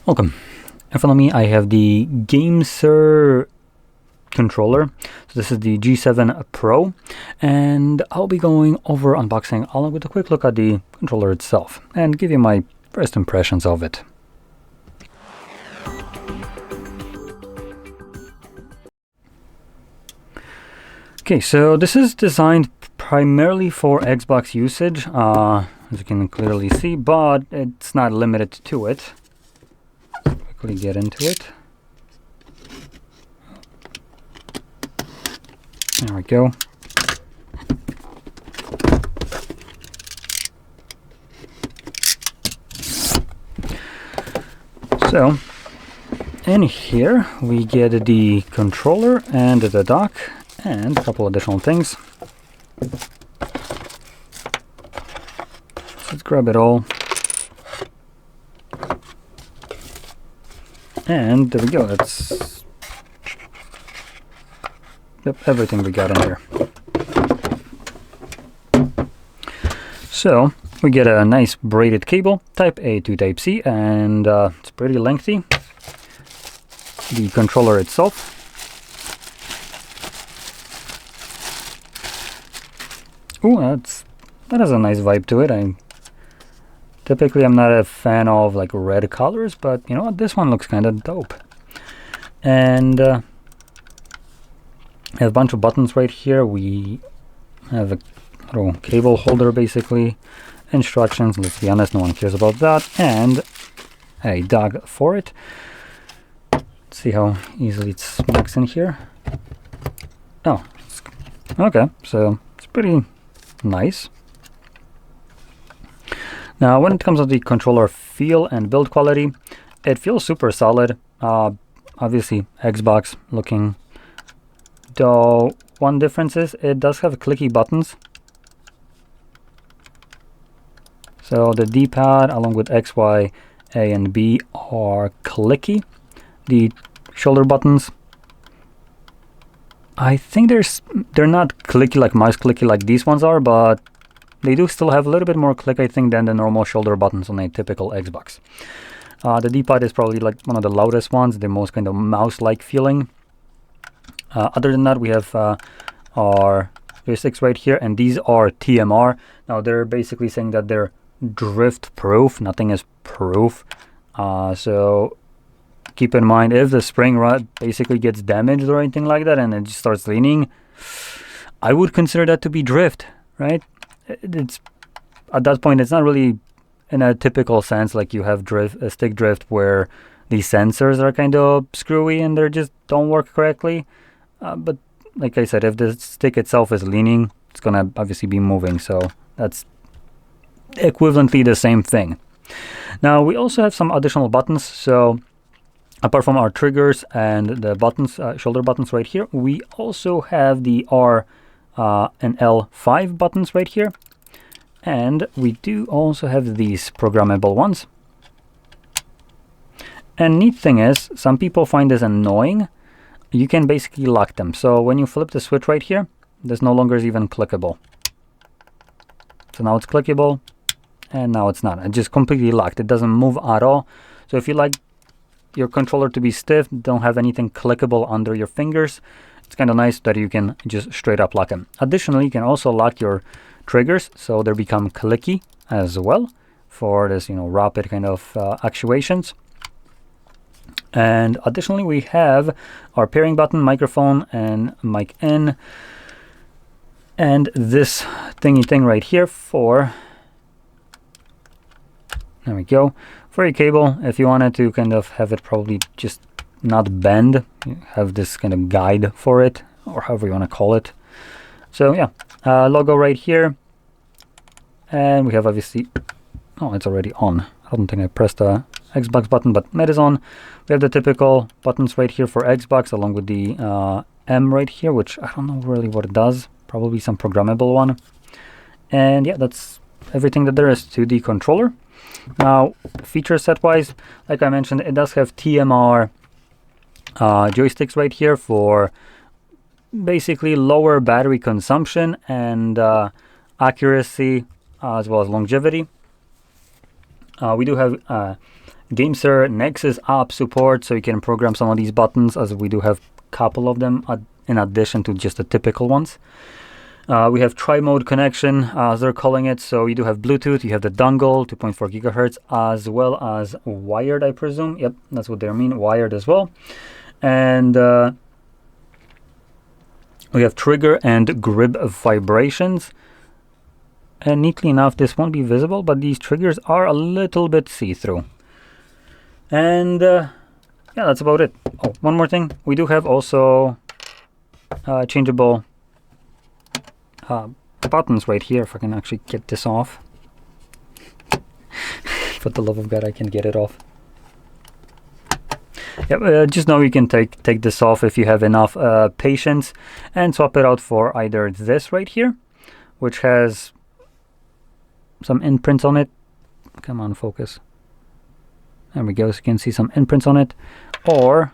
Welcome. In front of me I have the GameSir controller. So this is the G7 Pro, and I'll be going over unboxing along with a quick look at the controller itself and give you my first impressions of it. Okay, so this is designed primarily for Xbox usage, as you can clearly see, but it's not limited to it. Quickly get into it. There we go. So in here we get the controller and the dock and a couple additional things. Let's grab it all. And there we go. That's everything we got in here. So we get a nice braided cable, type A to type C, and it's pretty lengthy. The controller itself. Ooh, that has a nice vibe to it. Typically I'm not a fan of like red colors, but you know what, this one looks kind of dope. And I have a bunch of buttons right here. We have a little cable holder, basically, instructions, let's be honest, no one cares about that, and a dock for it. Let's see how easily it smacks in here. Oh, okay, so it's pretty nice. Now, when it comes to the controller feel and build quality, it feels super solid. Obviously, Xbox looking. Though, one difference is it does have clicky buttons. So the D-pad, along with X, Y, A, and B, are clicky. The shoulder buttons, I think they're not clicky like mouse clicky like these ones are, but they do still have a little bit more click, I think, than the normal shoulder buttons on a typical Xbox. The D-pad is probably like one of the loudest ones, the most kind of mouse-like feeling. Other than that, we have our joysticks right here, and these are TMR. Now, they're basically saying that they're drift-proof. Nothing is proof. So keep in mind, if the spring rod basically gets damaged or anything like that and it just starts leaning, I would consider that to be drift, right? It's at that point, it's not really in a typical sense like you have stick drift where the sensors are kind of screwy and they just don't work correctly. But like I said, if the stick itself is leaning, it's gonna obviously be moving, so that's equivalently the same thing. Now we also have some additional buttons. So apart from our triggers and the buttons, shoulder buttons right here, we also have the R and L5 buttons right here, and we do also have these programmable ones. And neat thing is, some people find this annoying. You can basically lock them. So when you flip the switch right here, this no longer is even clickable. So now it's clickable, and now it's not. It's just completely locked. It doesn't move at all. So if you like your controller to be stiff, don't have anything clickable under your fingers, it's kind of nice that you can just straight up lock them. Additionally, you can also lock your triggers so they become clicky as well for this, rapid kind of actuations. And additionally, we have our pairing button, microphone, and mic in, and this thingy thing right here for, there we go, for your cable. If you wanted to kind of have it probably just not bend, you have this kind of guide for it, or however you want to call it. So yeah, logo right here, and we have obviously, oh, it's already on. I don't think I pressed a Xbox button, but it is on. We have the typical buttons right here for Xbox, along with the M right here, which I don't know really what it does. Probably some programmable one. And yeah, that's everything that there is to the controller. Now, feature set wise, like I mentioned, it does have TMR joysticks right here for basically lower battery consumption and accuracy as well as longevity. We do have GameSir Nexus app support, so you can program some of these buttons, as we do have a couple of them in addition to just the typical ones. We have tri-mode connection, as they're calling it. So you do have Bluetooth, you have the dongle, 2.4 gigahertz, as well as wired, I presume. Yep, that's what they mean, wired as well. And we have trigger and grip vibrations. And neatly enough, this won't be visible, but these triggers are a little bit see-through. And yeah, that's about it. Oh, one more thing. We do have also changeable buttons right here, if I can actually get this off. For the love of God, I can get it off. Yep, just know you can take this off if you have enough patience, and swap it out for either this right here, which has some imprints on it. Come on, focus. There we go, so you can see some imprints on it, or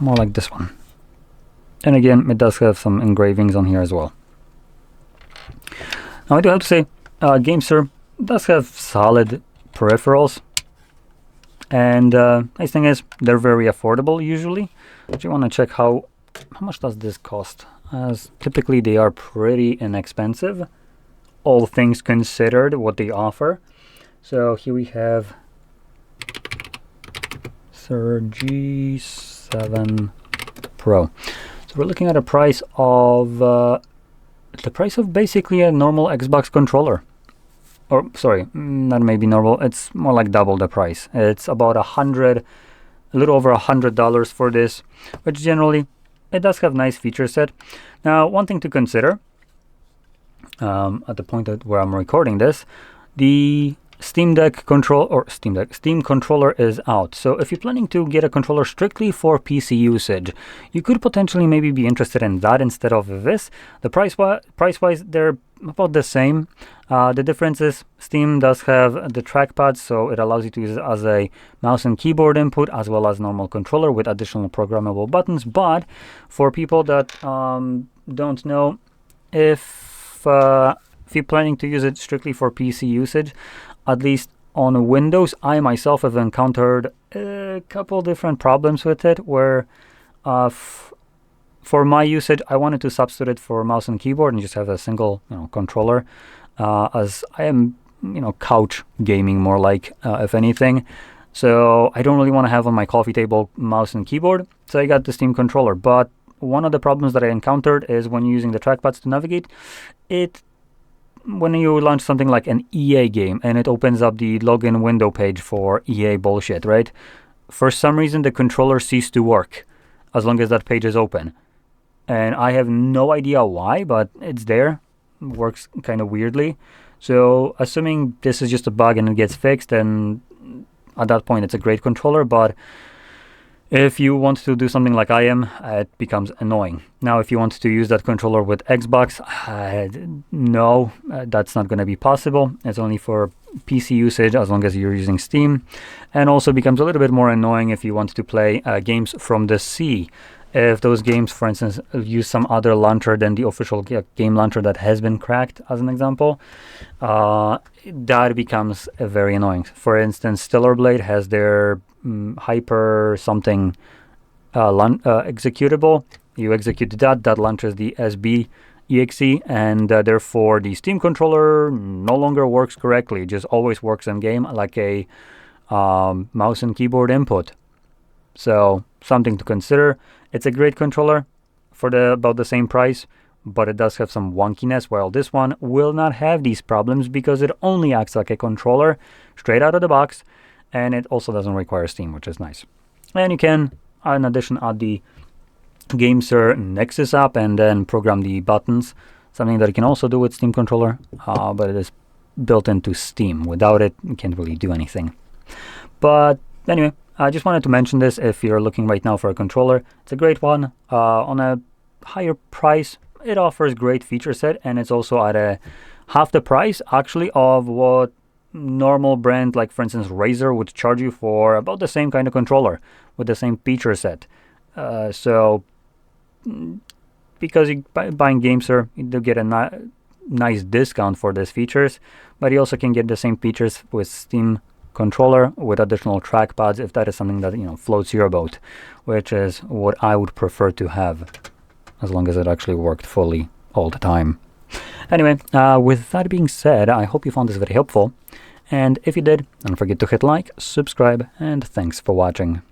more like this one. And again, it does have some engravings on here as well. Now I do have to say, GameSir does have solid peripherals, and nice thing is they're very affordable usually. But you want to check how much does this cost, as typically they are pretty inexpensive, all things considered, what they offer. So here we have GameSir G7 Pro. So we're looking at a price of the price of basically a normal Xbox controller. Or sorry, not maybe normal. It's more like double the price. It's about a little over $100 for this, which generally it does have nice feature set. Now, one thing to consider at the point where I'm recording this, the Steam controller is out. So if you're planning to get a controller strictly for PC usage, you could potentially maybe be interested in that instead of this. The price-wise, they're about the same. The difference is Steam does have the trackpad, so it allows you to use it as a mouse and keyboard input, as well as normal controller with additional programmable buttons. But for people that don't know, if you're planning to use it strictly for PC usage, at least on Windows, I myself have encountered a couple different problems with it, where for my usage, I wanted to substitute it for mouse and keyboard and just have a single controller, as I am couch gaming more like, if anything. So I don't really want to have on my coffee table mouse and keyboard, so I got the Steam controller. But one of the problems that I encountered is when you're using the trackpads to navigate, when you launch something like an EA game and it opens up the login window page for EA bullshit, right? For some reason, the controller ceased to work as long as that page is open. And I have no idea why, but it's there. It works kind of weirdly. So assuming this is just a bug and it gets fixed, then at that point it's a great controller. But if you want to do something like I am, it becomes annoying. Now, if you want to use that controller with Xbox, no, that's not going to be possible. It's only for PC usage as long as you're using Steam. And also becomes a little bit more annoying if you want to play games from the C. If those games, for instance, use some other launcher than the official game launcher that has been cracked, as an example, that becomes very annoying. For instance, Stellar Blade has their hyper something executable. You execute that launches the SB exe, and therefore the Steam controller no longer works correctly. It just always works in game like a mouse and keyboard input. So something to consider. It's a great controller for about the same price, but it does have some wonkiness, while this one will not have these problems because it only acts like a controller straight out of the box, and it also doesn't require Steam, which is nice. And you can, in addition, add the GameSir Nexus app and then program the buttons, something that you can also do with Steam controller, but it is built into Steam. Without it, you can't really do anything. But anyway, I just wanted to mention this. If you're looking right now for a controller, it's a great one. On a higher price, it offers great feature set, and it's also at a half the price actually of what normal brand, like for instance Razer, would charge you for about the same kind of controller with the same feature set. So because buying GameSir, you do get nice discount for these features, but you also can get the same features with Steam controller with additional trackpads if that is something that, you know, floats your boat, which is what I would prefer to have, as long as it actually worked fully all the time. Anyway, with that being said, I hope you found this very helpful, and if you did, don't forget to hit like, subscribe, and thanks for watching.